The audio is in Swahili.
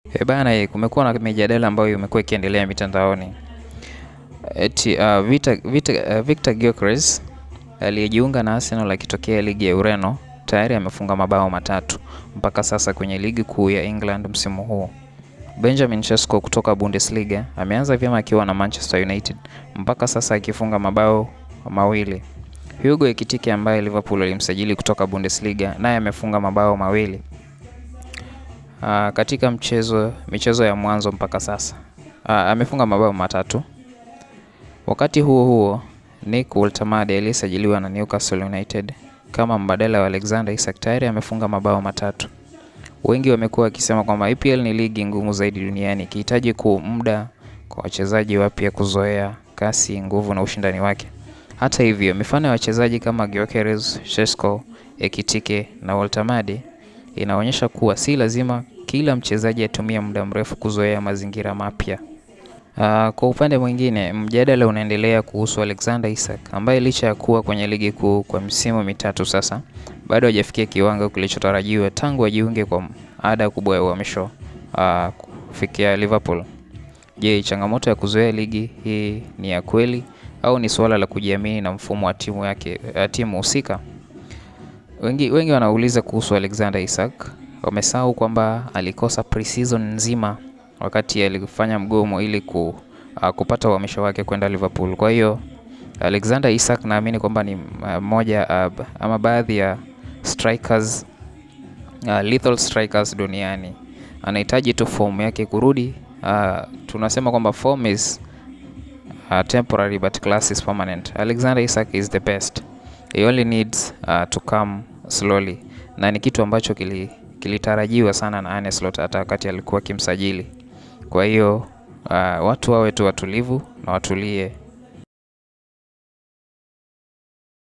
Bana, kumekuwa na mijadala ambayo imekuwa ikiendelea mitandaoni. Eti Victor Gyökeres aliyejiunga na Arsenal akitokea ligi ya Ureno tayari amefunga mabao matatu mpaka sasa kwenye ligi kuu ya England msimu huu. Benjamin Sesko kutoka Bundesliga ameanza vyema akiwa na Manchester United mpaka sasa akifunga mabao mawili. Hugo Ekitike ambaye Liverpool alimsajili kutoka Bundesliga naye amefunga mabao mawili katika michezo ya mwanzo mpaka sasa. Amefunga mabao matatu. Wakati huo huo, Nick Woltemade aliyesajiliwa na Newcastle United kama mbadala wa Alexander Isak tayari amefunga mabao matatu. Wengi wamekuwa wakisema kwamba EPL ni ligi ngumu zaidi duniani, ikihitaji muda kwa wachezaji wapya kuzoea kasi, nguvu na ushindani wake. Hata hivyo, mifano ya wachezaji kama Gyökeres, Sesko, Ekitike na Woltemade inaonyesha kuwa si lazima kila mchezaji atumie muda mrefu kuzoea mazingira mapya. Kwa upande mwingine, mjadala unaendelea kuhusu Alexander Isak ambaye licha ya kuwa kwenye ligi kuu kwa msimu mitatu sasa bado hajafikia kiwango kilichotarajiwa tangu ajiunge kwa ada kubwa ya uhamisho kufikia Liverpool. Je, changamoto ya kuzoea ligi hii ni ya kweli au ni suala la kujiamini na mfumo wa timu husika? Wengi wanauliza kuhusu Alexander Isak. Wamesahau kwamba alikosa pre-season nzima wakati alifanya mgomo ili kupata uhamisho wake kwenda Liverpool. Kwa hiyo Alexander Isak naamini kwamba ni moja ama baadhi ya strikers, lethal strikers duniani. Anahitaji tu form yake kurudi. Tunasema kwamba form is temporary but class is permanent. Alexander Isak is the best. He only needs to come slowly. Na ni kitu ambacho kilitarajiwa sana na Arne Slot hata wakati alikuwa kimsajili. Kwa hiyo watu wawe tu watulivu na watulie.